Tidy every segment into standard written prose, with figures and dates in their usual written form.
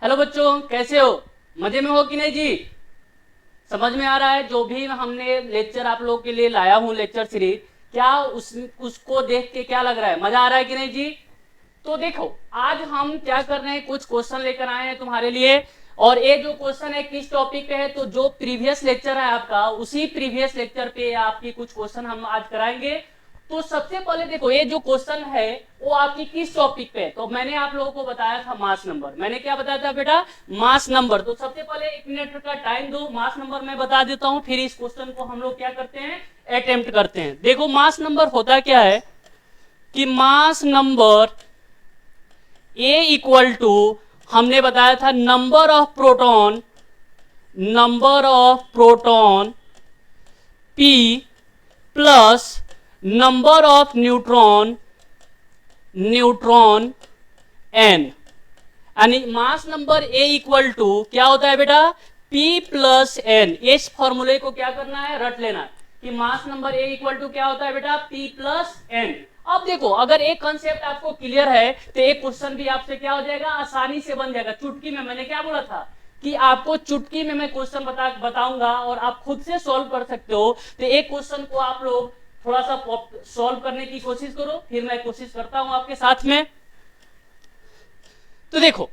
Hello बच्चों, कैसे हो? मजे में हो कि नहीं जी? समझ में आ रहा है जो भी हमने लेक्चर आप लोगों के लिए लाया हूँ, लेक्चर सीरीज? क्या उसको देख के क्या लग रहा है? मजा आ रहा है कि नहीं जी? तो देखो, आज हम क्या कर रहे हैं, कुछ क्वेश्चन लेकर आए हैं तुम्हारे लिए। और ये जो क्वेश्चन है किस टॉपिक पे है, तो जो प्रीवियस लेक्चर है आपका, उसी प्रीवियस लेक्चर पे आपकी कुछ क्वेश्चन हम आज कराएंगे। तो सबसे पहले देखो, ये जो क्वेश्चन है वो आपकी किस टॉपिक पे है? तो मैंने आप लोगों को बताया था मास नंबर। मैंने क्या बताया था बेटा? Mass number. तो सबसे पहले 1 मिनट का टाइम दो, मास नंबर मैं बता देता हूं, फिर इस क्वेश्चन को हम लोग क्या करते हैं, अटेम्प्ट करते हैं। देखो, मास नंबर होता क्या है कि mass number A equal to, हमने बताया था number of proton P plus number of neutron N. यानी mass number A equal to क्या होता है बेटा? P plus N. इस फॉर्मूले को क्या करना है, रट लेना है कि mass number A equal to क्या होता है बेटा? P plus N. अब देखो, अगर एक कंसेप्ट आपको क्लियर है तो एक क्वेश्चन भी आपसे क्या हो जाएगा, आसानी से बन जाएगा। चुटकी में, मैंने क्या बोला था कि आपको चुटकी में मैं क्वेश्चन बताऊंगा और आप खुद से सॉल्व कर सकते हो। तो एक क्वेश्चन को आप लोग थोड़ा सा सॉल्व करने की कोशिश करो, फिर मैं कोशिश करता हूं आपके साथ में। तो देखो,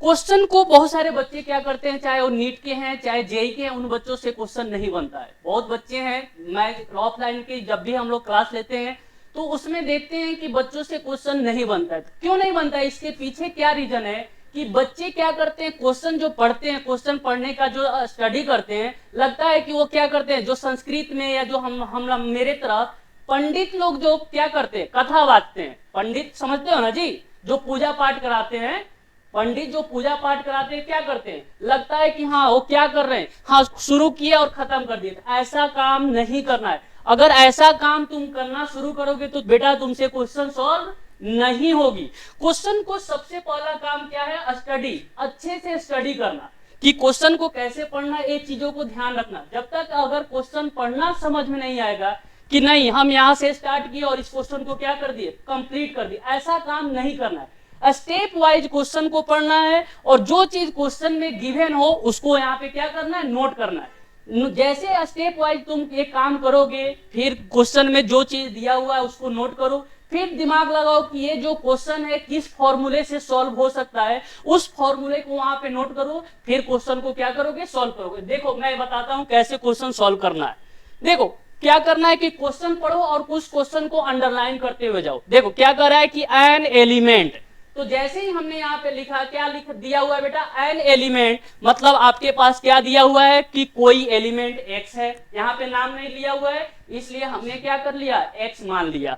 क्वेश्चन को बहुत सारे बच्चे क्या करते हैं, चाहे वो नीट के हैं चाहे जेई के हैं, उन बच्चों से क्वेश्चन नहीं बनता है। बहुत बच्चे हैं, मैं ऑफलाइन के जब भी हम लोग क्लास लेते हैं तो उसमें देखते हैं कि बच्चों से क्वेश्चन नहीं बनता है। क्यों नहीं बनता है? इसके पीछे क्या रीजन है कि बच्चे क्या करते हैं, क्वेश्चन जो पढ़ते हैं, क्वेश्चन पढ़ने का जो स्टडी करते हैं, लगता है कि वो क्या करते हैं, जो संस्कृत में या जो हम मेरे तरफ पंडित लोग जो क्या करते हैं, कथा बांटते हैं। पंडित समझते हो ना जी, जो पूजा पाठ कराते हैं, पंडित जो पूजा पाठ कराते हैं क्या करते हैं, लगता है कि हाँ वो क्या कर रहे हैं, हाँ शुरू किया और खत्म कर दिया। ऐसा काम नहीं करना है। अगर ऐसा काम तुम करना शुरू करोगे तो बेटा तुमसे क्वेश्चन सॉल्व नहीं होगी। क्वेश्चन को सबसे पहला काम क्या है, स्टडी, अच्छे से स्टडी करना कि क्वेश्चन को कैसे पढ़ना, ये चीजों को ध्यान रखना। जब तक अगर क्वेश्चन पढ़ना समझ में नहीं आएगा कि नहीं हम यहां से स्टार्ट किए और इस क्वेश्चन को क्या कर दिए, कंप्लीट कर दिए, ऐसा काम नहीं करना है। स्टेप वाइज क्वेश्चन को पढ़ना है और जो चीज क्वेश्चन में गिवन हो उसको यहाँ पे क्या करना है, नोट करना है। जैसे स्टेप वाइज तुम एक काम करोगे, फिर क्वेश्चन में जो चीज दिया हुआ है उसको नोट करो, फिर दिमाग लगाओ कि ये जो क्वेश्चन है किस फॉर्मूले से सॉल्व हो सकता है, उस फॉर्मूले को वहां पे नोट करो, फिर क्वेश्चन को क्या करोगे, सॉल्व करोगे। देखो, मैं बताता हूं कैसे क्वेश्चन सॉल्व करना है। देखो क्या करना है कि क्वेश्चन पढ़ो और उस क्वेश्चन को अंडरलाइन करते हुए जाओ। देखो क्या कर रहा है कि एन एलिमेंट, तो जैसे ही हमने यहाँ पे लिखा, क्या लिख दिया हुआ है बेटा, एन एलिमेंट, मतलब आपके पास क्या दिया हुआ है कि कोई एलिमेंट एक्स है। यहाँ पे नाम नहीं लिया हुआ है, इसलिए हमने क्या कर लिया, एक्स मान लिया।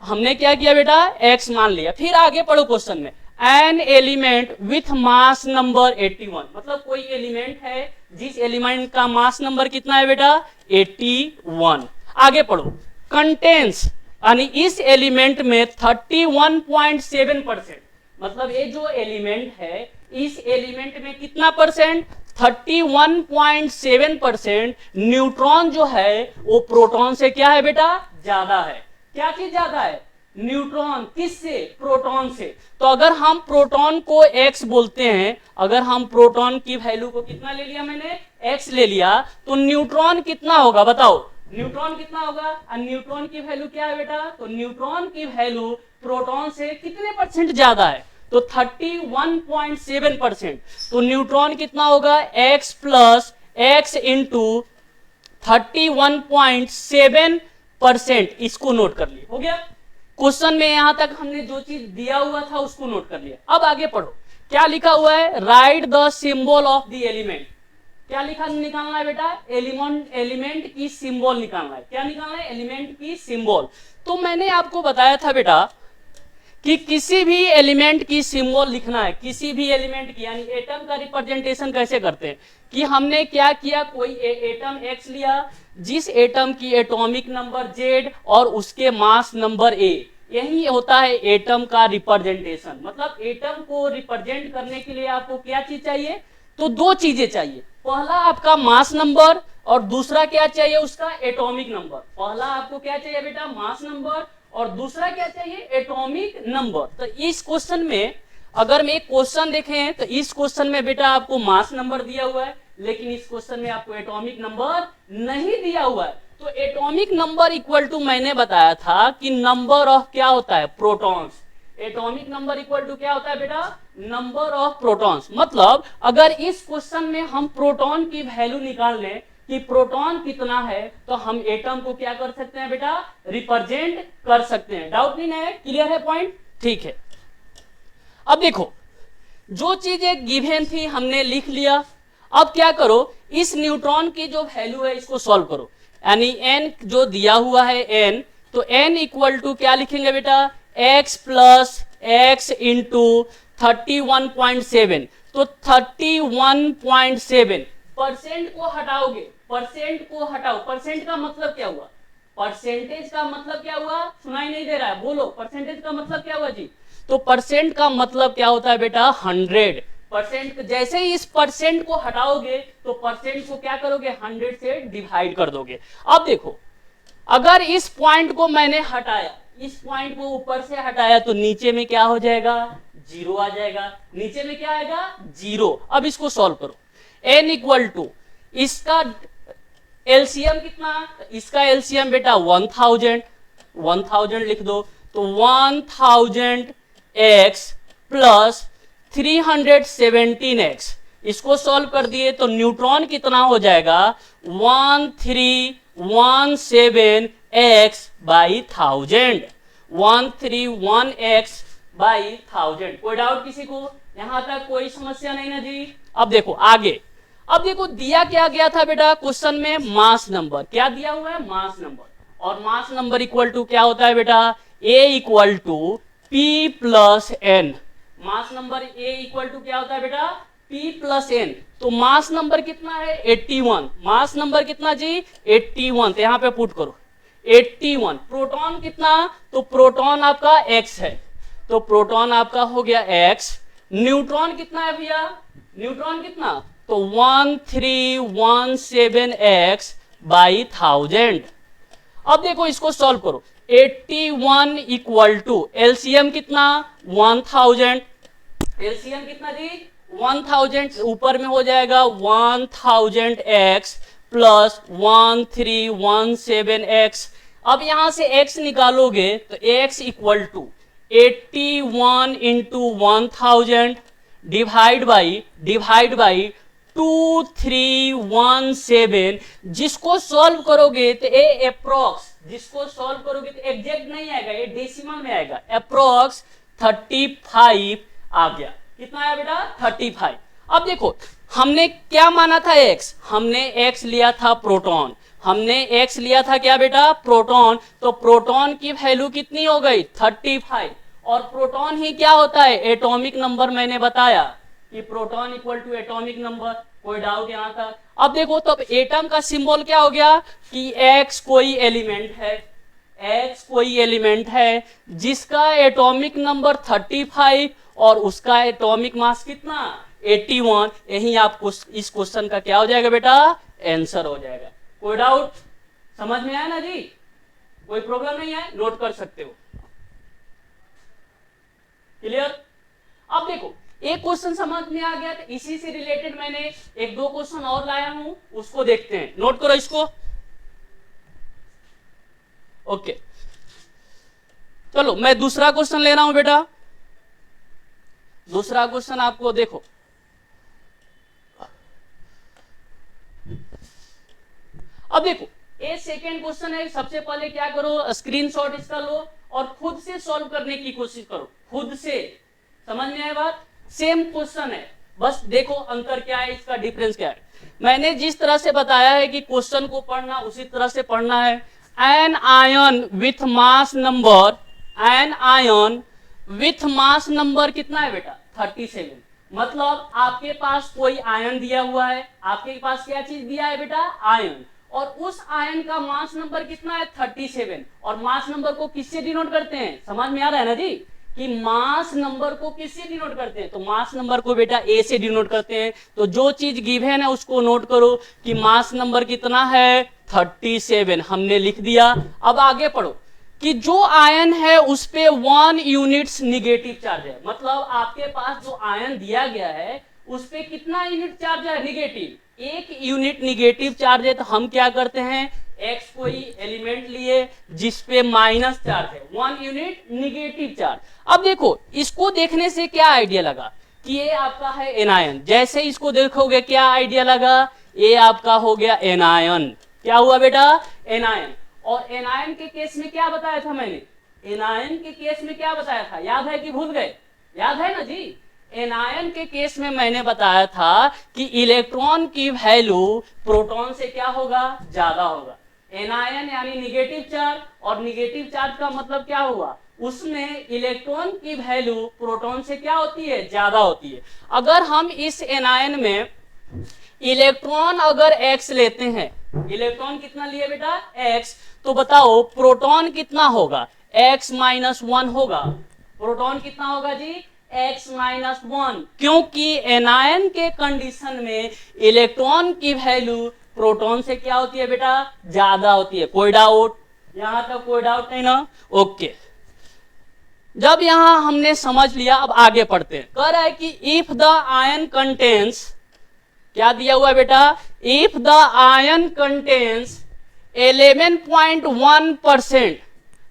हमने क्या किया बेटा, एक्स मान लिया। फिर आगे पढ़ो क्वेश्चन में, an element with mass number 81, मतलब कोई एलिमेंट है जिस एलिमेंट का मास नंबर कितना है बेटा, 81। आगे पढ़ो, कंटेंस, यानी इस एलिमेंट में 31.7%, मतलब ये जो एलिमेंट है इस एलिमेंट में कितना परसेंट, 31.7% न्यूट्रॉन जो है वो प्रोटॉन से क्या है बेटा, ज्यादा है। क्या चीज ज्यादा है, न्यूट्रॉन। किससे, प्रोटॉन से। तो अगर हम प्रोटॉन को x बोलते हैं, अगर हम प्रोटॉन की वैल्यू को कितना ले लिया, मैंने x ले लिया, तो न्यूट्रॉन कितना होगा बताओ, न्यूट्रॉन कितना होगा। और न्यूट्रॉन की वैल्यू क्या है बेटा, तो न्यूट्रॉन की वैल्यू प्रोटॉन से कितने परसेंट ज्यादा है, तो 31.7%। तो न्यूट्रॉन कितना होगा, x प्लस एक्स इंटू 31.7%। इसको नोट कर लिया, हो गया। क्वेश्चन में यहां तक हमने जो चीज दिया हुआ था उसको नोट कर लिया। अब आगे पढ़ो, क्या लिखा हुआ है, right the symbol of the element. क्या लिखा, निकालना है बेटा, एलिमेंट की सिंबल निकालना है। क्या निकालना है, एलिमेंट की सिंबल। तो मैंने आपको बताया था बेटा कि किसी भी एलिमेंट की सिंबल लिखना है, किसी भी एलिमेंट की, यानी एटम का रिप्रेजेंटेशन कैसे करते हैं, कि हमने क्या किया, कोई एटम एक्स लिया जिस एटम की एटॉमिक नंबर जेड और उसके मास नंबर ए, यही होता है एटम का रिप्रेजेंटेशन। मतलब एटम को रिप्रेजेंट करने के लिए आपको क्या चीज चाहिए, तो दो चीजें चाहिए, पहला आपका मास नंबर और दूसरा क्या चाहिए, उसका एटॉमिक नंबर। पहला आपको क्या चाहिए बेटा, मास नंबर, और दूसरा क्या चाहिए, एटॉमिक नंबर। तो इस क्वेश्चन में अगर मैं एक क्वेश्चन देखें तो इस क्वेश्चन में बेटा आपको मास नंबर दिया हुआ है, लेकिन इस क्वेश्चन में आपको एटॉमिक नंबर नहीं दिया हुआ है। तो एटॉमिक नंबर इक्वल टू मैंने बताया था कि नंबर ऑफ क्या होता है, protons. Atomic number equal to क्या होता है बेटा, नंबर ऑफ प्रोटॉन्स। मतलब अगर इस क्वेश्चन में हम प्रोटॉन की वैल्यू निकाल लें कि प्रोटॉन कितना है, तो हम एटम को क्या कर सकते हैं बेटा, रिप्रेजेंट कर सकते हैं। डाउट नहीं है, क्लियर है पॉइंट, ठीक है। अब देखो, जो चीजें गिवन थी हमने लिख लिया। अब क्या करो, इस न्यूट्रॉन की जो वैल्यू है इसको सॉल्व करो। यानी n जो दिया हुआ है n, तो n इक्वल टू क्या लिखेंगे बेटा, x प्लस एक्स इंटू 31.7। तो 31.7 परसेंट को हटाओगे, परसेंट को हटाओ। परसेंट का मतलब क्या हुआ, परसेंटेज का मतलब क्या हुआ, सुनाई नहीं दे रहा है, बोलो परसेंटेज का मतलब क्या हुआ जी। तो परसेंट का मतलब क्या होता है बेटा, 100%। जैसे ही इस परसेंट को हटाओगे तो परसेंट को क्या करोगे, 100 से डिवाइड कर दोगे। अब देखो, अगर इस पॉइंट को मैंने हटाया, इस पॉइंट को ऊपर से हटाया, तो नीचे में क्या हो जाएगा, 0 आ जाएगा। नीचे में क्या आएगा, 0। अब इसको सॉल्व करो। n इक्वल टू, इसका एलसीएम कितना, इसका एलसीएम बेटा 1000 लिख दो। तो 1000x प्लस 317x, इसको सॉल्व कर दिए तो न्यूट्रॉन कितना हो जाएगा, 1317x बाई 1000, 131x बाई 1000। कोई डाउट किसी को, यहां तक कोई समस्या नहीं ना जी। अब देखो आगे, अब देखो दिया क्या गया था बेटा क्वेश्चन में, मास नंबर। क्या दिया हुआ है, मास नंबर। और मास नंबर इक्वल टू क्या होता है बेटा, A equal to P plus N. Mass number A equal to क्या होता है बेटा, P प्लस एन। तो मास नंबर कितना है, 81। मास नंबर कितना जी, 81। तो यहां पे पुट करो 81। प्रोटॉन कितना, तो प्रोटॉन आपका X है, तो प्रोटॉन आपका हो गया X। न्यूट्रॉन कितना है भैया, न्यूट्रॉन कितना, तो 1317x बाई 1000। अब देखो इसको सॉल्व करो। 81 इक्वल टू एलसीएम कितना, 1000। एलसीएम कितना जी, 1000। ऊपर में हो जाएगा 1000x प्लस 1317x। अब यहां से x निकालोगे तो x equal to 81 into 1000 divide by 2317। जिसको सॉल्व करोगे तो ए अप्रोक्स, जिसको सॉल्व करोगे तो एग्जैक्ट नहीं आएगा, ये डेसिमल में आएगा। अप्रोक्स 35 आ गया। कितना आया बेटा, 35। अब देखो हमने क्या माना था, x, हमने x लिया था प्रोटॉन, हमने x लिया था क्या बेटा, प्रोटॉन। तो प्रोटॉन की वैल्यू कितनी हो गई, 35। और प्रोटॉन ही क्या होता है, एटॉमिक नंबर। मैंने बताया कि proton equal to atomic number. कोई डाउट यहां तक। अब देखो तब एटम का सिंबल क्या हो गया कि x कोई एलिमेंट है, x कोई एलिमेंट है जिसका एटॉमिक नंबर 35 और उसका एटॉमिक मास कितना, 81। यही आपको इस क्वेश्चन का क्या हो जाएगा बेटा, आंसर हो जाएगा। कोई डाउट, समझ में आया ना जी, कोई प्रॉब्लम नहीं है, नोट कर सकते हो। क्लियर। अब देखो एक क्वेश्चन समझ में आ गया, तो इसी से रिलेटेड मैंने एक दो क्वेश्चन और लाया हूं, उसको देखते हैं। नोट करो इसको। ओके चलो मैं दूसरा क्वेश्चन ले रहा हूं बेटा। दूसरा क्वेश्चन आपको देखो, अब देखो ये सेकेंड क्वेश्चन है। सबसे पहले क्या करो, स्क्रीनशॉट इसका लो और खुद से सॉल्व करने की कोशिश करो, खुद से। समझ में आए बात, सेम क्वेश्चन है, बस देखो अंतर क्या है, इसका डिफरेंस क्या है। मैंने जिस तरह से बताया है कि क्वेश्चन को पढ़ना उसी तरह से पढ़ना है। An ion with mass number, an ion with mass number कितना है बेटा, 37। मतलब आपके पास कोई आयन दिया हुआ है, आपके पास क्या चीज दिया है बेटा, आयन। और उस आयन का मास नंबर कितना है, 37। और मास नंबर को किससे डिनोट करते हैं, समझ में आ रहा है ना जी, कि मास नंबर को किससे डिनोट करते हैं, तो मास नंबर को बेटा ए से डिनोट करते हैं। तो जो चीज गिवन है उसको नोट करो कि मास नंबर कितना है, 37 हमने लिख दिया। अब आगे पढ़ो, कि जो आयन है उस पे 1 यूनिट्स निगेटिव चार्ज है। मतलब आपके पास जो आयन दिया गया है उस पे कितना यूनिट चार्ज है? निगेटिव। 1 यूनिट निगेटिव चार्ज है तो हम क्या करते हैं, एक्स कोई एलिमेंट लिए जिस पे माइनस चार्ज है, 1 यूनिट निगेटिव चार्ज। अब देखो इसको देखने से क्या आइडिया लगा कि ये आपका है एनायन। जैसे इसको देखोगे क्या आइडिया लगा, ये आपका हो गया एनायन। क्या हुआ बेटा? एनायन। और एनायन के केस में क्या बताया था मैंने? एनायन के केस में क्या बताया था, याद है कि भूल गए? याद है ना जी। एनायन के केस में मैंने बताया था कि इलेक्ट्रॉन की वैल्यू प्रोटॉन से क्या होगा? ज्यादा होगा। एनायन यानी निगेटिव चार्ज, और निगेटिव चार्ज का मतलब क्या हुआ? उसमें इलेक्ट्रॉन की वैल्यू प्रोटॉन से क्या होती है? ज्यादा होती है। अगर हम इस एनायन में इलेक्ट्रॉन अगर x लेते हैं, इलेक्ट्रॉन कितना लिए बेटा? x, तो बताओ प्रोटॉन कितना होगा? x माइनस 1 होगा। प्रोटॉन कितना होगा जी? x माइनस 1, क्योंकि एनायन के कंडीशन में इलेक्ट्रॉन की वैल्यू प्रोटॉन से क्या होती है बेटा? ज्यादा होती है। कोई डाउट? यहां तक कोई डाउट नहीं ना? ओके। जब यहां हमने समझ लिया, अब आगे पढ़ते हैं। कह रहा है कि इफ द आयन कंटेन्स, क्या दिया हुआ है बेटा? इफ द आयन कंटेन्स 11.1%,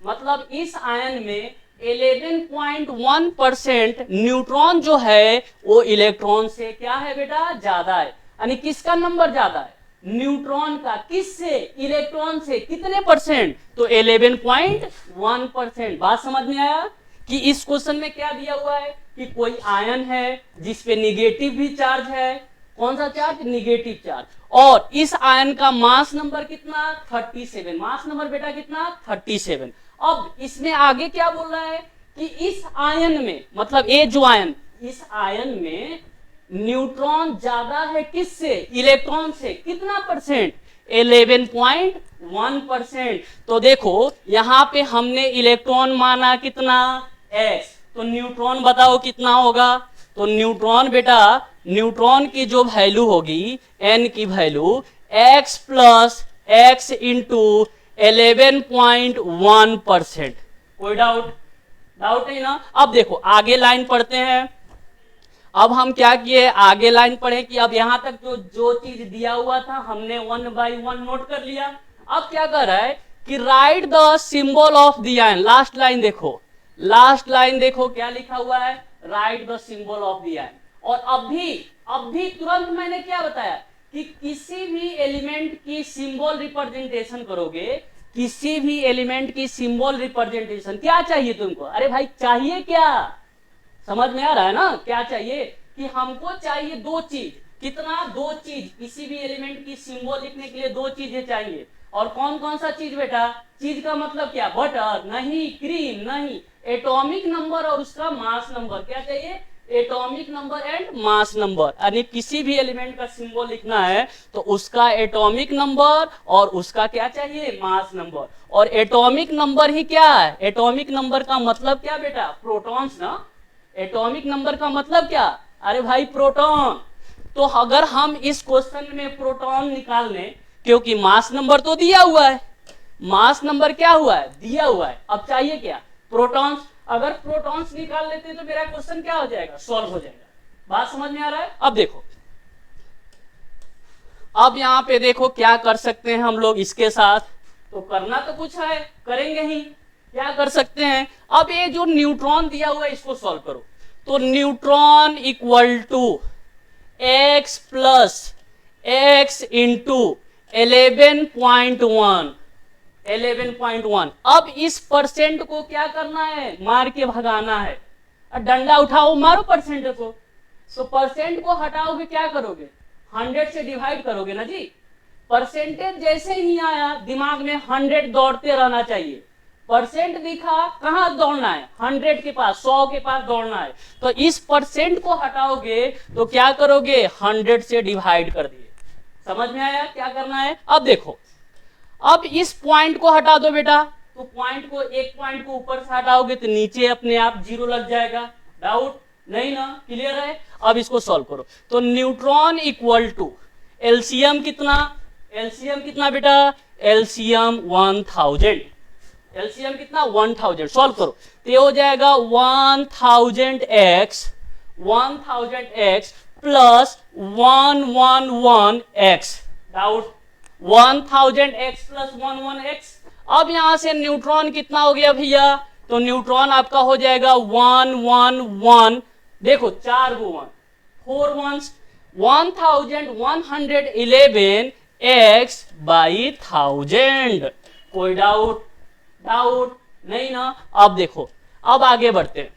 मतलब इस आयन में 11.1% न्यूट्रॉन जो है वो इलेक्ट्रॉन से क्या है बेटा? ज्यादा है। यानी किसका नंबर ज्यादा है? न्यूट्रॉन का। किससे? इलेक्ट्रॉन से। कितने परसेंट? तो 11.1%। बात समझ में आया कि इस क्वेश्चन में क्या दिया हुआ है कि कोई आयन है जिसपे निगेटिव भी चार्ज है। कौन सा चार्ज? Negative charge. और इस आयन का मास नंबर कितना? 37। मास नंबर बेटा कितना? 37। अब इसमें आगे क्या बोल रहा है कि इस आयन में, मतलब ये जो आयन, इस आयन में न्यूट्रॉन ज्यादा है किससे? इलेक्ट्रॉन से। कितना परसेंट? 11.1%। तो देखो यहां पे हमने इलेक्ट्रॉन माना कितना? x, तो न्यूट्रॉन बताओ कितना होगा? तो न्यूट्रॉन बेटा, न्यूट्रॉन की जो वैल्यू होगी, n की value x plus x into 11.1%। कोई डाउट? डाउट नहीं ना? अब देखो आगे लाइन पढ़ते हैं। अब हम क्या किए, आगे लाइन पढ़े कि अब यहां तक जो चीज दिया हुआ था हमने 1 बाई 1 नोट कर लिया। अब क्या कर रहा है कि right the symbol of the ion. Last line देखो, लास्ट लाइन देखो क्या लिखा हुआ है, right the symbol of the ion. और अभी तुरंत मैंने क्या बताया कि किसी भी एलिमेंट की सिंबल रिप्रेजेंटेशन करोगे, किसी भी एलिमेंट की सिंबल रिप्रेजेंटेशन क्या चाहिए तुमको? अरे भाई चाहिए क्या? समझ में आ रहा है ना? क्या चाहिए कि हमको चाहिए दो चीज। कितना? दो चीज। किसी भी एलिमेंट की सिंबल लिखने के लिए दो चीजें चाहिए। और कौन कौन सा चीज बेटा? चीज का मतलब क्या? बटर नहीं, क्रीम नहीं, एटॉमिक नंबर और उसका मास नंबर। क्या चाहिए? Atomic number and mass number. यानी किसी भी एलिमेंट का सिंबल लिखना है तो उसका एटॉमिक नंबर और उसका क्या चाहिए? Mass number. और एटॉमिक नंबर ही क्या है? एटॉमिक नंबर का मतलब क्या बेटा? प्रोटॉन्स ना। एटॉमिक नंबर का मतलब क्या? अरे भाई प्रोटॉन। तो अगर हम इस क्वेश्चन में प्रोटॉन निकाल लें, क्योंकि मास नंबर तो दिया हुआ है, मास नंबर क्या हुआ है? दिया हुआ है। अब चाहिए क्या? प्रोटॉन्स। अगर प्रोटॉन्स निकाल लेते हैं तो मेरा क्वेश्चन क्या हो जाएगा? सॉल्व हो जाएगा। बात समझ में आ रहा है? अब देखो, अब यहां पे देखो क्या कर सकते हैं हम लोग इसके साथ। तो करना तो कुछ है, करेंगे ही। क्या कर सकते हैं? अब ये जो न्यूट्रॉन दिया हुआ है इसको सॉल्व करो। तो neutron equal to x plus x into 11.1। 11.1। अब इस परसेंट को क्या करना है? मार के भगाना है। डंडा उठाओ, मारो परसेंट को। तो परसेंट को हटाओगे, क्या करोगे? 100 से डिवाइड करोगे ना जी। परसेंटेज जैसे ही आया दिमाग में 100 दौड़ते रहना चाहिए। परसेंट दिखा, कहां दौड़ना है? 100 के पास, 100 के पास दौड़ना है। तो इस परसेंट को हटाओगे तो क्या करोगे? 100 से डिवाइड कर दिए। समझ में आया क्या करना है? अब देखो, अब इस पॉइंट को हटा दो बेटा। तो पॉइंट को, एक पॉइंट को ऊपर से हटाओगे तो नीचे अपने आप 0 लग जाएगा। डाउट नहीं ना? क्लियर है? अब इसको सॉल्व करो। तो न्यूट्रॉन इक्वल टू एलसीएम कितना? एलसीएम कितना बेटा? एलसीएम 1000। एलसीएम कितना 1000, सॉल्व करो तो ये हो जाएगा 1000x plus 111x, doubt 1000x plus 111x। अब यहां से न्यूट्रॉन कितना हो गया भैया, तो न्यूट्रॉन आपका हो जाएगा 111, देखो 4 गो 1 4 वंस 1111 x बाई 1000। कोई डाउट नहीं ना। अब देखो, अब आगे बढ़ते हैं।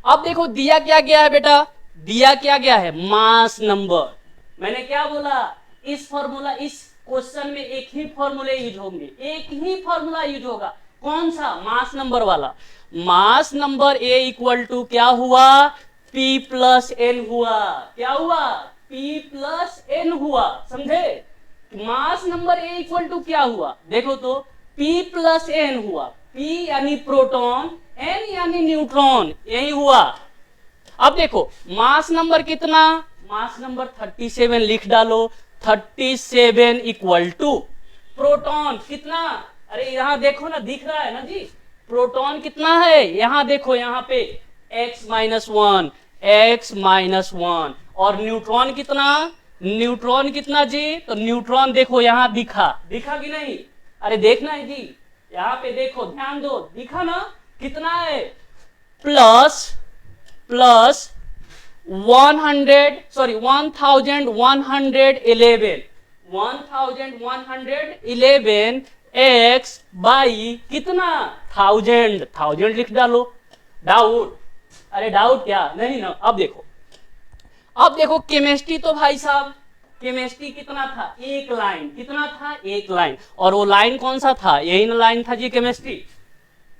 अब देखो दिया क्या गया है बेटा, दिया क्या गया है, मास नंबर। मैंने क्या बोला, इस फॉर्मूला, इस क्वेश्चन में एक ही फॉर्मूला यूज होंगे, एक ही फॉर्मूला यूज होगा, कौन सा, मास नंबर वाला। Mass number A equal to क्या हुआ, P प्लस एन हुआ, क्या हुआ, P प्लस एन हुआ, समझे। Mass number A equal to क्या हुआ, देखो तो P प्लस एन हुआ, P यानी प्रोटॉन, N यानी न्यूट्रॉन, यही हुआ। अब देखो मास नंबर कितना, मास नंबर 37 लिख डालो, 37 इक्वल टू प्रोटॉन कितना, अरे यहां देखो ना, दिख रहा है ना जी, प्रोटॉन कितना है, यहां देखो, यहां पे x माइनस वन, और न्यूट्रॉन कितना, न्यूट्रॉन कितना जी, तो न्यूट्रॉन देखो यहां दिखा कि नहीं, अरे देखना है जी, यहां पे देखो, ध्यान दो, दिखा ना कितना है, प्लस 1111 x बाई कितना, 1000 लिख डालो। डाउट, अरे डाउट क्या, नहीं ना। अब देखो केमिस्ट्री, तो भाई साहब केमिस्ट्री कितना था, एक लाइन, कितना था, एक लाइन, और वो लाइन कौन सा था, यही ना लाइन था जी, केमिस्ट्री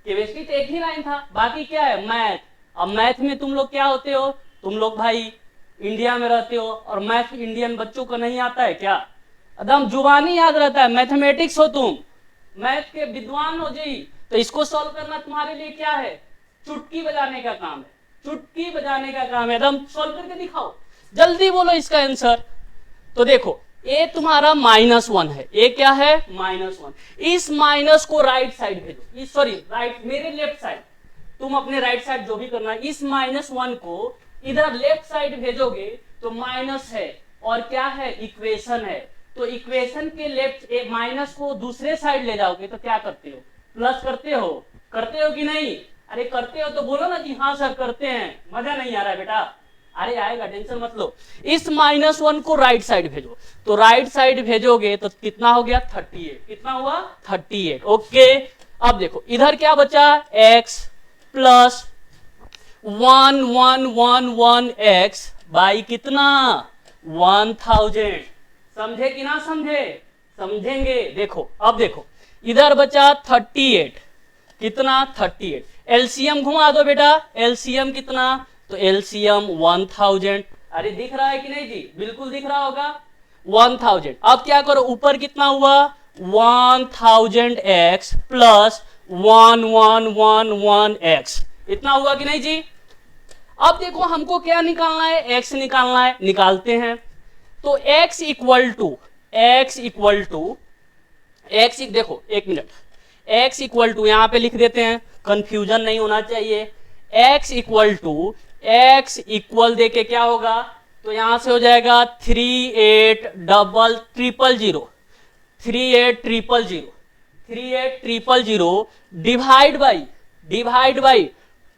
तो एक ही लाइन था, बाकी क्या है, मैथ। अब मैथ में तुम लोग क्या होते हो, तुम लोग भाई इंडिया में रहते हो, और मैथ इंडियन बच्चों को नहीं आता है क्या, एकदम जुबानी याद रहता है, मैथमेटिक्स हो तुम, मैथ के विद्वान हो जी, तो इसको सॉल्व करना तुम्हारे लिए क्या है, चुटकी बजाने का काम है, चुटकी बजाने का काम है, एकदम सॉल्व करके दिखाओ, जल्दी बोलो इसका आंसर। तो देखो ए तुम्हारा -1 है, ए क्या है, -1, इस माइनस को राइट साइड भेजो, सॉरी राइट, मेरे लेफ्ट साइड, तुम अपने राइट साइड जो भी करना, इस -1 को इधर लेफ्ट साइड भेजोगे तो माइनस है, और क्या है, इक्वेशन है, तो इक्वेशन के लेफ्ट माइनस को दूसरे साइड ले जाओगे तो क्या करते हो, प्लस करते हो कि नहीं, अरे करते हो तो बोलो ना जी, हाँ सर करते हैं, मजा नहीं आ रहा है बेटा, अरे आएगा, टेंशन मत लो। इस -1 को राइट साइड भेजो, तो राइट साइड भेजोगे तो कितना हो गया, 38, कितना हुआ, 38, ओके। अब देखो इधर क्या बचा, x प्लस 1111x बाई कितना, 1000, समझे कि ना समझे, समझेंगे। देखो अब देखो इधर बचा 38, कितना, 38, एलसीएम घुमा दो बेटा, एलसीएम कितना, तो एलसीएम 1000, अरे दिख रहा है कि नहीं जी, बिल्कुल दिख रहा होगा, 1000। अब क्या करो, ऊपर कितना हुआ, 1000x प्लस 1111x, इतना हुआ कि नहीं जी। अब देखो हमको क्या निकालना है, x निकालना है, निकालते हैं। तो x इक्वल टू देखो एक मिनट, x इक्वल टू यहां पे लिख देते हैं, कंफ्यूजन नहीं होना चाहिए, x इक्वल देके क्या होगा, तो यहां से हो जाएगा 3800 डिवाइड बाई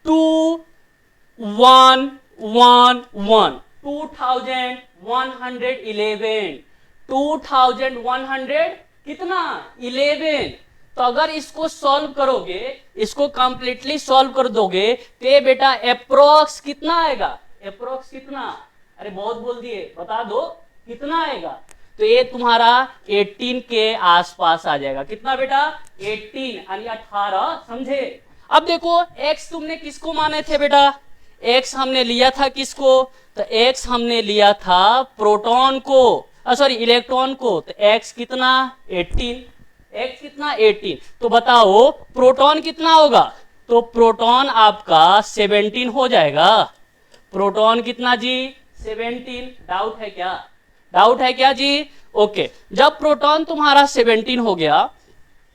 2111 कितना, 11। तो अगर इसको सॉल्व करोगे, इसको कंप्लीटली सॉल्व कर दोगे तो बेटा अप्रोक्स कितना आएगा, अप्रोक्स कितना, अरे बहुत बोल दिए, बता दो कितना आएगा, तो ये तुम्हारा 18 के आसपास आ जाएगा, कितना बेटा, 18 यानी 18, समझे। अब देखो x तुमने किसको माने थे बेटा, x हमने लिया था किसको, तो x हमने लिया था प्रोटॉन को, सॉरी इलेक्ट्रॉन को, तो x कितना, 18, x कितना, 18, तो बताओ प्रोटॉन कितना होगा, तो प्रोटॉन आपका 17 हो जाएगा, प्रोटॉन कितना जी, 17। डाउट है क्या जी, ओके। जब प्रोटॉन तुम्हारा 17 हो गया,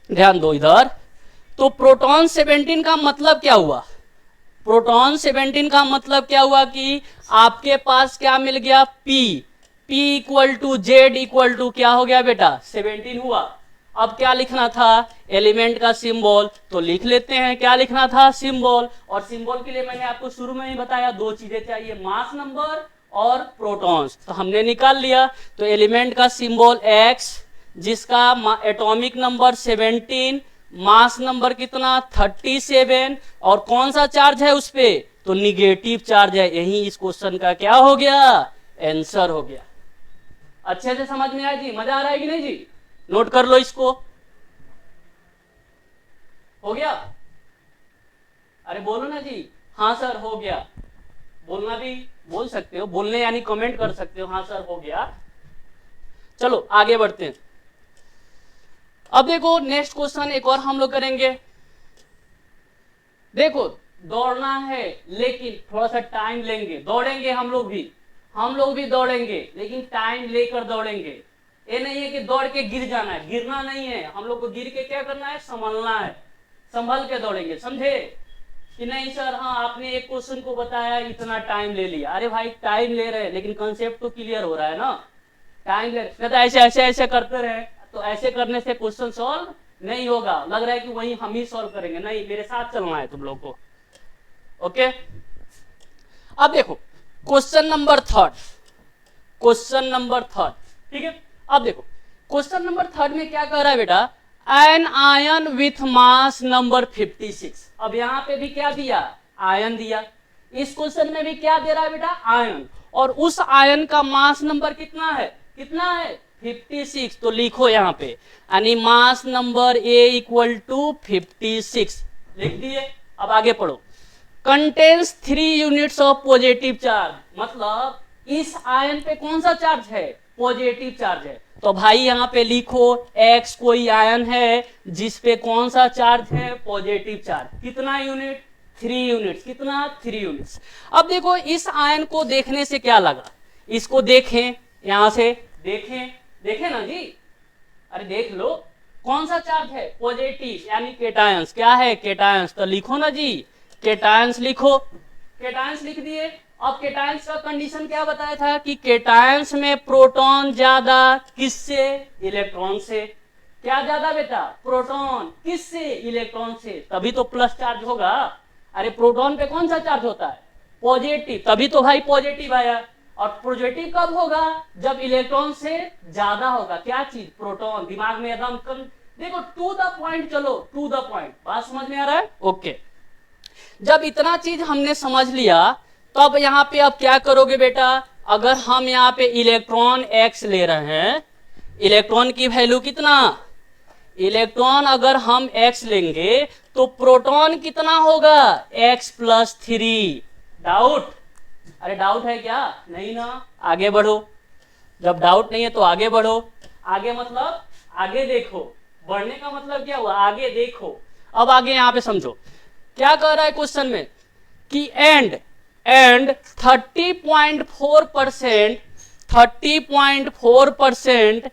ध्यान दो इधर, तो प्रोटॉन 17 का मतलब क्या हुआ? प्रोटॉन 17 का मतलब क्या हुआ कि आपके पास क्या मिल गया? P equal to Z equal to क्या हो गया बेटा? 17 हुआ। अब क्या लिखना था? एलिमेंट का सिंबल, तो लिख लेते हैं। क्या लिखना था? सिंबल। और सिंबल के लिए मैंने आपको शुरू में ही बताया दो चीजें चाहिए, मास नंबर और प्रोटॉन्स, तो हमने निकाल लिया। तो एलिमेंट का सिंबल X, जिसका एटॉमिक नंबर 17, मास नंबर कितना? 37, और कौन सा चार्ज है उस पे? तो निगेटिव चार्ज है। यही इस क्वेश्चन का क्या हो गया? आंसर हो गया। अच्छे से समझ में आया जी? मजा आ रहा है कि नहीं जी? नोट कर लो इसको। हो गया? अरे बोलो ना जी, हाँ सर हो गया। बोलना भी बोल सकते हो, बोलने यानी कमेंट कर सकते हो, हाँ सर हो गया। चलो आगे बढ़ते हैं। अब देखो नेक्स्ट क्वेश्चन एक और हम लोग करेंगे। देखो दौड़ना है लेकिन थोड़ा सा टाइम लेंगे, दौड़ेंगे हम लोग भी दौड़ेंगे, लेकिन टाइम लेकर दौड़ेंगे। ये नहीं है कि दौड़ के गिर जाना है, गिरना नहीं है हम लोग को। गिर के क्या करना है? संभलना है, संभल के दौड़ेंगे। समझे कि नहीं सर? हाँ आपने एक क्वेश्चन को बताया, इतना टाइम ले लिया। अरे भाई टाइम ले रहे हैं लेकिन कंसेप्ट तो क्लियर हो रहा है ना। टाइम ले रहे तो ऐसे ऐसे ऐसे करते रहे, तो ऐसे करने से क्वेश्चन सॉल्व नहीं होगा। लग रहा है कि वही हम ही सॉल्व करेंगे, नहीं मेरे साथ चलना है तुम लोग को। ओके, अब देखो क्वेश्चन नंबर थर्ड, ठीक है। अब देखो क्वेश्चन नंबर थर्ड में क्या कह रहा है बेटा? An ion with mass number 56। अब यहां पे भी क्या दिया? आयन दिया। इस क्वेश्चन में भी क्या दे रहा है बेटा? आयन। और उस आयन का मास नंबर कितना है? 56। तो लिखो यहां पे यानी mass number A equal to 56 लिख दिए। अब आगे पढ़ो। Contains 3 units of positive charge, मतलब इस आयन पे कौन सा चार्ज है? पॉजिटिव चार्ज है। तो भाई यहाँ पे लिखो X कोई आयन है जिसपे कौन सा चार्ज है? Positive charge. कितना यूनिट? 3 यूनिट्स। कितना? 3 यूनिट्स। अब देखो इस आयन को देखने से क्या लगा? इसको देखें, यहां से देखें ना जी। अरे देख लो कौन सा चार्ज है? पॉजिटिव, यानी केटायंस। क्या है? केटायंस। तो लिखो ना जी, केटायंस लिखो। केटायंस लिख दिए। अब केटायंस का कंडीशन क्या बताया था कि केटायंस में प्रोटॉन ज्यादा, किससे? इलेक्ट्रॉन से। क्या ज्यादा बेटा? प्रोटॉन। किससे? इलेक्ट्रॉन से। तभी तो प्लस चार्ज होगा। अरे प्रोटॉन पे कौन सा चार्ज होता है? पॉजिटिव, तभी तो भाई पॉजिटिव आया। और पॉजिटिव कब होगा? जब इलेक्ट्रॉन से ज्यादा होगा। क्या चीज? प्रोटॉन। दिमाग में एकदम कम। देखो टू द पॉइंट, चलो टू द पॉइंट। बात समझ में आ रहा है? ओके। जब इतना चीज हमने समझ लिया तो अब यहाँ पे अब क्या करोगे बेटा? अगर हम यहाँ पे इलेक्ट्रॉन X ले रहे हैं, इलेक्ट्रॉन की वैल्यू कितना? इलेक्ट्रॉन अगर हम X लेंगे तो प्रोटॉन कितना होगा? X plus 3। डाउट? अरे डाउट है क्या? नहीं ना। आगे बढ़ो। जब डाउट नहीं है तो आगे बढ़ो। आगे मतलब आगे देखो। बढ़ने का मतलब क्या हुआ? आगे देखो। अब आगे यहाँ पे समझो क्या कह रहा है क्वेश्चन में कि and 30.4%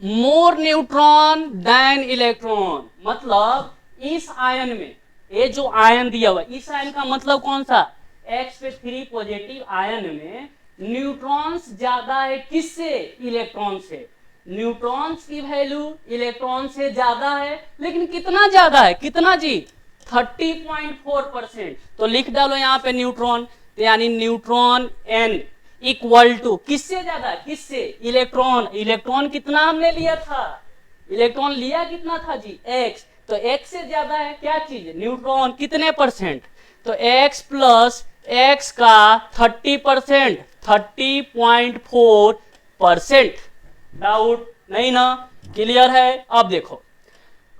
more neutron than electron. मतलब इस आयन में, ये जो आयन दिया हुआ इस आयन का मतलब कौन सा? X पे 3 पॉजिटिव आयन में न्यूट्रॉन्स ज्यादा है, किससे? इलेक्ट्रॉन से। न्यूट्रॉन्स की वैल्यू इलेक्ट्रॉन से ज्यादा है, लेकिन कितना ज्यादा है? कितना जी? 30.4%। तो लिख डालो यहाँ पे न्यूट्रॉन, यानी न्यूट्रॉन N इक्वल टू किससे ज्यादा? किससे? इलेक्ट्रॉन। इलेक्ट्रॉन कितना हमने लिया था? इलेक्ट्रॉन लिया कितना था जी? X। तो X से ज्यादा है क्या चीज? न्यूट्रॉन। कितने परसेंट? तो X प्लस X का 30%, 30.4%। डाउट नहीं ना? क्लियर है? अब देखो,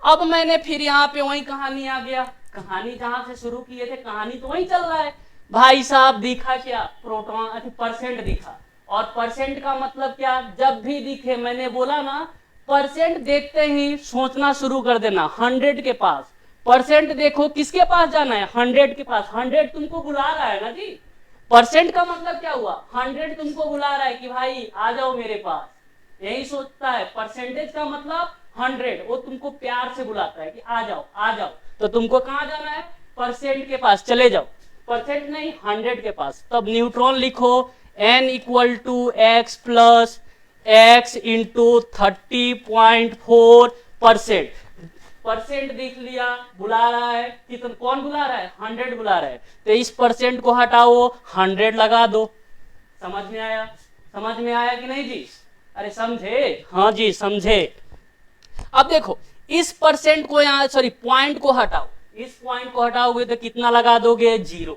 अब मैंने फिर यहाँ पे वही कहानी आ गया। कहानी जहां से शुरू किए थे कहानी तो वही चल रहा है। भाई साहब दिखा क्या? प्रोटॉन परसेंट दिखा। और परसेंट का मतलब क्या? जब भी दिखे, मैंने बोला ना, परसेंट देखते ही सोचना शुरू कर देना 100 के पास। परसेंट देखो किसके पास जाना है? 100 के पास। 100 तुमको बुला रहा है ना जी। परसेंट का मतलब क्या हुआ? 100 तुमको बुला रहा है कि भाई आ जाओ मेरे पास। यही सोचता है। परसेंटेज का मतलब 100, वो तुमको प्यार से बुलाता है कि आ जाओ आ जाओ, तो तुमको कहाँ जाना है, परसेंट के पास चले जाओ, परसेंट नहीं 100 के पास। तब न्यूट्रॉन लिखो n equal to X plus X into 30.4%। Percent देख लिया, बुला रहा है कितना, कौन बुला रहा है, 100 बुला रहा है, तो इस परसेंट को हटाओ 100 लगा दो। समझ में आया, समझ में आया कि नहीं जी, अरे समझे, हाँ जी समझे। अब देखो इस परसेंट को यहाँ सॉरी पॉइंट को हटाओ, इस पॉइंट को हटाओगे तो कितना लगा दोगे, 0।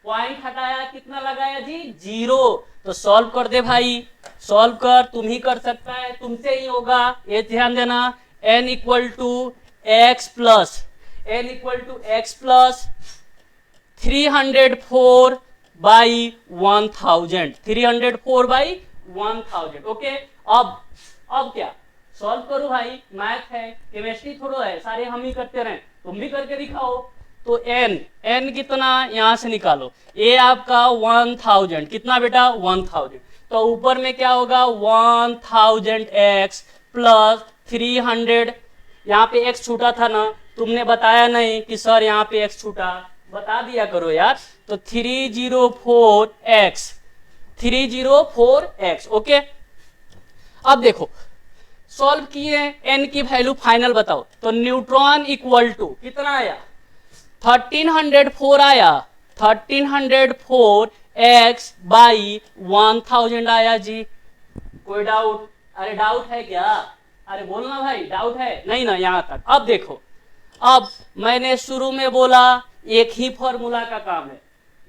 पॉइंट हटाया कितना लगाया जी, 0। तो सॉल्व कर दे भाई, सॉल्व कर, तुम ही कर सकता है, तुमसे ही होगा, ये ध्यान देना। n equal to X plus 304 by 1000, 304 by 1000। Okay, अब क्या सॉल्व करो भाई, मैथ है, केमिस्ट्री थोड़ा है, सारे हम ही करते रहे, तुम भी करके दिखाओ। तो n कितना, यहां से निकालो, ये आपका 1000, कितना बेटा 1000, तो ऊपर में क्या होगा 1000x प्लस 300, यहाँ पे x छूटा था ना, तुमने बताया नहीं कि सर यहाँ पे x छूटा, बता दिया करो यार। तो 304x। ओके, अब देखो सॉल्व किए, n की वैल्यू फाइनल बताओ, तो न्यूट्रॉन इक्वल टू कितना आया, 1304 आया, 1304 x बाई 1000 आया जी। कोई डाउट, अरे डाउट है क्या, अरे बोलना भाई, डाउट है नहीं ना यहाँ तक। अब देखो, अब मैंने शुरू में बोला एक ही फॉर्मूला का काम है,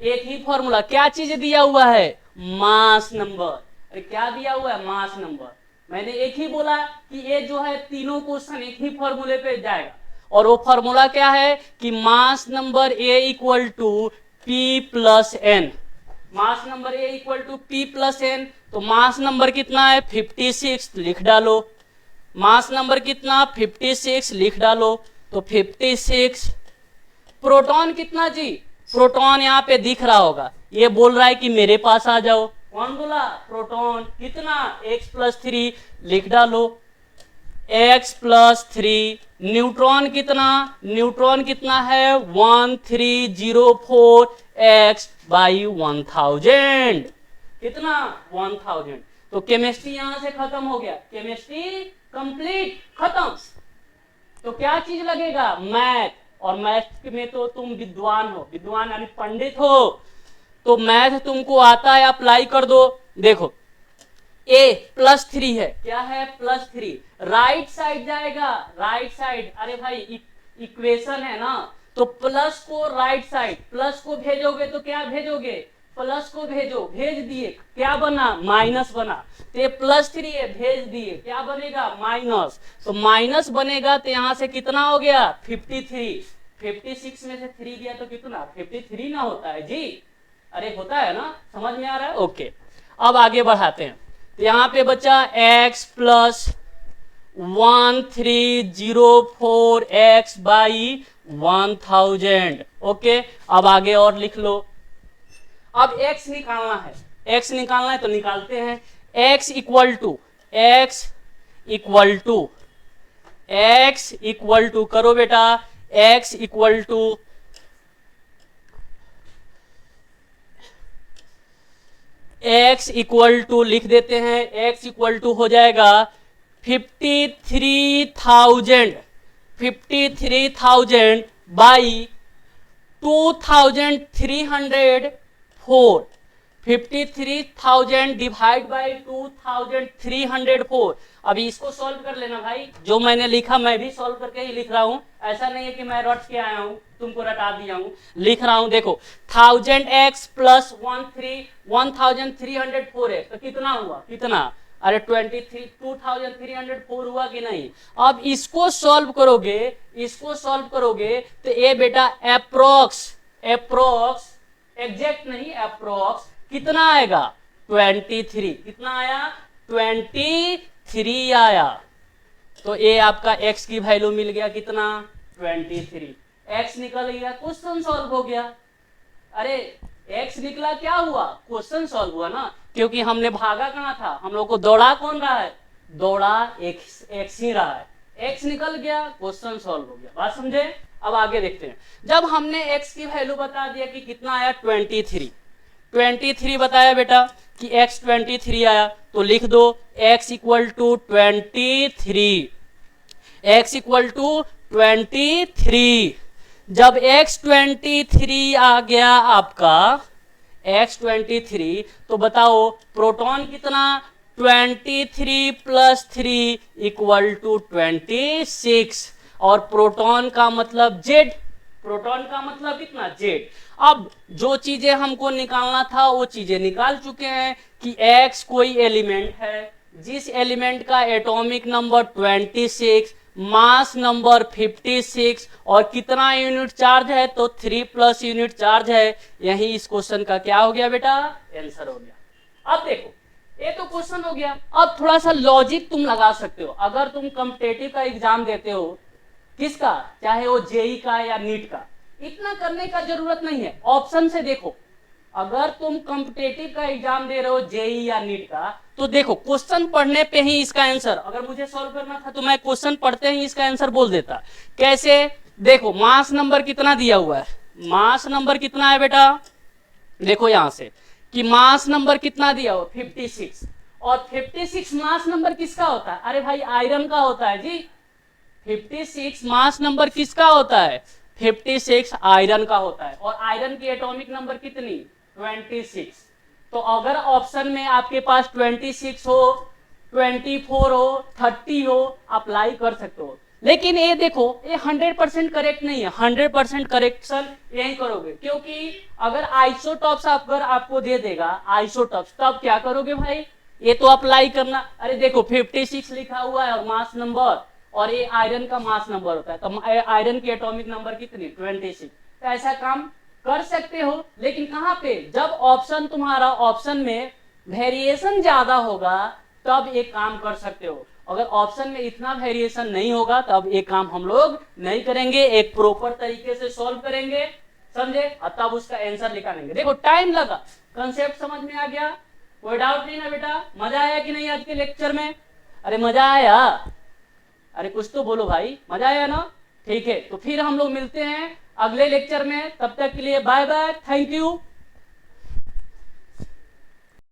एक ही फॉर्मूला, क्या चीज दिया हुआ है, मास नंबर। अरे क्या दिया हुआ है, मास नंबर। मैंने एक ही बोला कि ये जो है तीनों क्वेश्चन एक ही फॉर्मूले पे जाएगा, और वो फॉर्मूला क्या है कि mass number A equal to P plus N, mass number A equal to P plus N. तो मास नंबर कितना है 56, लिख डालो, मास नंबर कितना 56 लिख डालो, तो 56। प्रोटॉन कितना जी, प्रोटॉन यहाँ पे दिख रहा होगा, ये बोल रहा है कि मेरे पास आ जाओ, कौन बोला, प्रोटॉन कितना x प्लस 3, लिख डालो x प्लस 3। न्यूट्रॉन कितना, न्यूट्रॉन कितना है 1304 x बाई 1000, कितना 1000। तो केमिस्ट्री यहां से खत्म हो गया, केमिस्ट्री कंप्लीट खत्म। तो क्या चीज लगेगा, मैथ, और मैथ में तो तुम विद्वान हो, विद्वान यानी पंडित हो, तो मैथ तुमको आता है, अप्लाई कर दो। देखो a +3 है, क्या है +3, राइट साइड जाएगा, राइट साइड, अरे भाई इक्वेशन है ना, तो प्लस को राइट साइड, प्लस को भेजोगे तो क्या भेजोगे, प्लस को भेजो, भेज दिए, क्या बना माइनस बना, तो ये +3 है, भेज दिए, क्या बनेगा माइनस, तो माइनस बनेगा, तो यहां से कितना हो गया 53, 56 में से 3 गया तो कितना 53 ना होता है जी, अरे होता है ना, समझ में आ रहा है। ओके, अब आगे बढ़ाते हैं, तो यहाँ पे बचा x plus 1304 x by 1000। Okay, अब आगे और लिख लो, अब x निकालना है, x निकालना है तो निकालते हैं। x इक्वल टू करो बेटा, x equal to x equal to लिख देते हैं, x इक्वल टू हो जाएगा 53,000 बाई 2304, 53,000 डिवाइड बाई 2304। अभी इसको सॉल्व कर लेना भाई, जो मैंने लिखा मैं भी सॉल्व करके ही लिख रहा हूं, ऐसा नहीं है कि मैं रट के आया हूं, तुमको रटा दिया हूं, लिख रहा हूं। देखो 1000x प्लस 1304 है, तो कितना हुआ, कितना, अरे 23,304 हुआ कि नहीं। अब इसको सॉल्व करोगे, इसको सॉल्व करोगे तो ये बेटा अप्रोक्स एग्जैक्ट नहीं, अप्रोक्स कितना आएगा 23, कितना आया 23 आया। तो ये आपका x की वैल्यू मिल गया कितना 23, x निकल गया, क्वेश्चन सॉल्व हो गया। अरे x निकला, क्या हुआ, क्वेश्चन सॉल्व हुआ ना, क्योंकि हमने भागा कहाँ था, हम लोग को दौड़ा कौन रहा है, दौड़ा x ही रहा है, x निकल गया, क्वेश्चन सॉल्व हो गया। बात समझे? अब आगे देखते हैं। जब हमने x की वैल्यू बता दिया कि कितना आया 23 बताया बेटा कि x 23 आया, तो लिख दो x equal to 23, x equal to 23। जब x 23 आ गया आपका x 23, तो बताओ प्रोटॉन कितना 23 प्लस 3 इक्वल टू 26, और प्रोटॉन का मतलब Z, प्रोटॉन का मतलब कितना Z। अब जो चीजें हमको निकालना था वो चीजें निकाल चुके हैं कि X कोई एलिमेंट है जिस एलिमेंट का एटॉमिक नंबर 26, मास नंबर 56 और कितना यूनिट चार्ज है, तो 3 प्लस यूनिट चार्ज है। यही इस क्वेश्चन का क्या हो गया बेटा, आंसर हो गया। अब देखो ये तो क्वेश्चन हो गया। अब थोड़ा सा लॉजिक तुम लगा सकते हो। अगर तुम कॉम्पिटिटिव का एग्जाम देते हो, किसका, चाहे वो जेई का या नीट का, इतना करने का जरूरत नहीं है। ऑप्शन से देखो, अगर तुम कॉम्पिटिटिव का एग्जाम दे रहे हो जेई या नीट का, तो देखो क्वेश्चन पढ़ने पे ही इसका आंसर, अगर मुझे सॉल्व करना था तो मैं क्वेश्चन पढ़ते ही इसका आंसर बोल देता। कैसे? देखो मास नंबर कितना दिया हुआ है, मास नंबर कितना है बेटा, देखो यहां से कि मास नंबर कितना दिया हो 56, और 56 मास नंबर किसका होता है, अरे भाई आयरन का होता है जी। 56 मास नंबर किसका होता है, 56 आयरन का होता है, और आयरन की एटॉमिक नंबर कितनी 26। तो अगर ऑप्शन में आपके पास 26 हो, 24 हो, 30 हो, अप्लाई कर सकते हो। लेकिन ये देखो ये 100% करेक्ट नहीं है। 100% करेक्शन यही करोगे, क्योंकि अगर आइसोटॉप्स अगर आपको दे देगा आइसोटॉप्स, तब क्या करोगे भाई, ये तो अप्लाई करना। अरे देखो 56 लिखा हुआ है और मास नंबर, और ये आयरन का मास नंबर होता है, तो आयरन की एटॉमिक नंबर कितनी 26। तो ऐसा काम कर सकते हो, लेकिन कहां पे, जब ऑप्शन तुम्हारा ऑप्शन में वेरिएशन ज्यादा होगा तब एक काम कर सकते हो। अगर ऑप्शन में इतना वेरिएशन नहीं होगा तब एक काम हम लोग नहीं करेंगे, एक प्रॉपर तरीके से सॉल्व करेंगे, समझे, और तब उसका आंसर निकालेंगे। देखो टाइम लगा, कंसेप्ट समझ में आ गया, कोई डाउट नहीं ना बेटा। मजा आया कि नहीं आज के लेक्चर में? अरे मजा आया, अरे कुछ तो बोलो भाई, मजा आया ना? ठीक है, तो फिर हम लोग मिलते हैं अगले लेक्चर में। तब तक के लिए बाय बाय, थैंक यू।